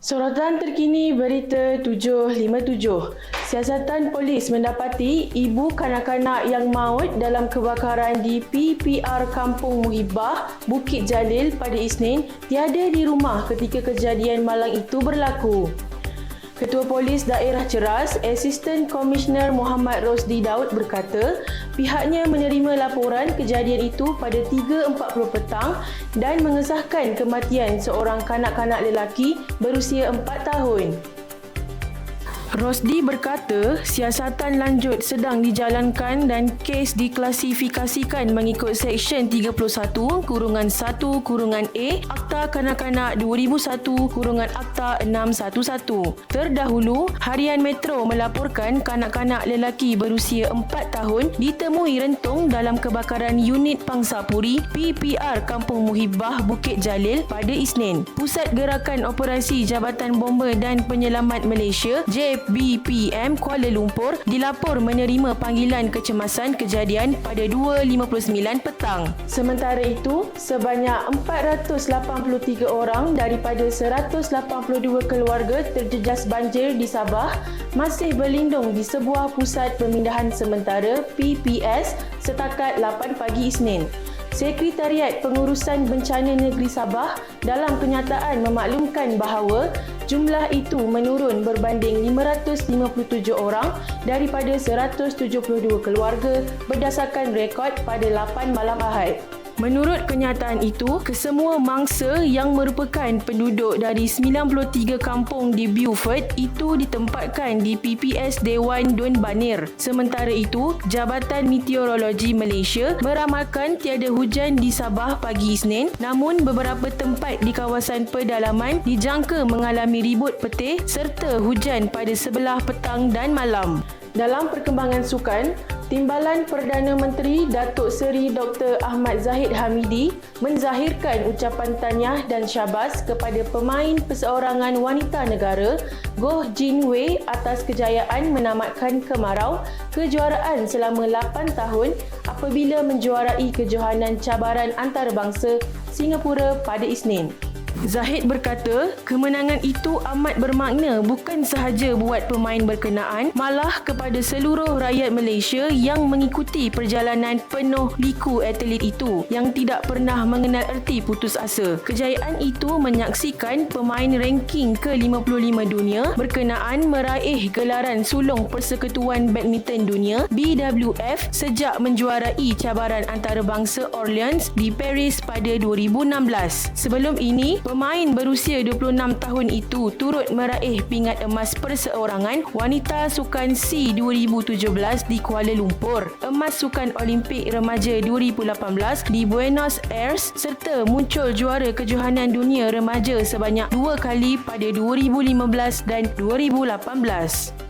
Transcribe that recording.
Sorotan terkini berita 757. Siasatan polis mendapati ibu kanak-kanak yang maut dalam kebakaran di PPR Kampung Muhibbah, Bukit Jalil pada Isnin tiada di rumah ketika kejadian malang itu berlaku. Ketua Polis Daerah Ceras, Asisten Komisioner Muhammad Rosdi Daud berkata, pihaknya menerima laporan kejadian itu pada 3.40 petang dan mengesahkan kematian seorang kanak-kanak lelaki berusia 4 tahun. Rosdi berkata, siasatan lanjut sedang dijalankan dan kes diklasifikasikan mengikut Seksyen 31-1-A Akta Kanak-Kanak 2001-Akta 611. Terdahulu, Harian Metro melaporkan kanak-kanak lelaki berusia 4 tahun ditemui rentung dalam kebakaran unit Pangsapuri PPR Kampung Muhibbah, Bukit Jalil pada Isnin. Pusat Gerakan Operasi Jabatan Bomba dan Penyelamat Malaysia JBPM Kuala Lumpur dilapor menerima panggilan kecemasan kejadian pada 2.59 petang. Sementara itu, sebanyak 483 orang daripada 182 keluarga terjejas banjir di Sabah masih berlindung di sebuah pusat pemindahan sementara PPS setakat 8 pagi Isnin. Sekretariat Pengurusan Bencana Negeri Sabah dalam kenyataan memaklumkan bahawa jumlah itu menurun berbanding 557 orang daripada 172 keluarga berdasarkan rekod pada 8 malam Ahad. Menurut kenyataan itu, kesemua mangsa yang merupakan penduduk dari 93 kampung di Beaufort itu ditempatkan di PPS Dewan Dun Banir. Sementara itu, Jabatan Meteorologi Malaysia meramalkan tiada hujan di Sabah pagi Isnin, namun beberapa tempat di kawasan pedalaman dijangka mengalami ribut petir serta hujan pada sebelah petang dan malam. Dalam perkembangan sukan, Timbalan Perdana Menteri Datuk Seri Dr. Ahmad Zahid Hamidi menzahirkan ucapan tahniah dan syabas kepada pemain perseorangan wanita negara Goh Jin Wei atas kejayaan menamatkan kemarau kejuaraan selama 8 tahun apabila menjuarai kejohanan cabaran antarabangsa Singapura pada Isnin. Zahid berkata, kemenangan itu amat bermakna bukan sahaja buat pemain berkenaan, malah kepada seluruh rakyat Malaysia yang mengikuti perjalanan penuh liku atlet itu yang tidak pernah mengenal erti putus asa. Kejayaan itu menyaksikan pemain ranking ke-55 dunia berkenaan meraih gelaran sulung Persekutuan Badminton Dunia BWF sejak menjuarai cabaran antarabangsa Orleans di Paris pada 2016. Sebelum ini, pemain berusia 26 tahun itu turut meraih pingat emas perseorangan wanita Sukan SEA 2017 di Kuala Lumpur, emas Sukan Olimpik Remaja 2018 di Buenos Aires serta muncul juara kejohanan dunia remaja sebanyak 2 kali pada 2015 dan 2018.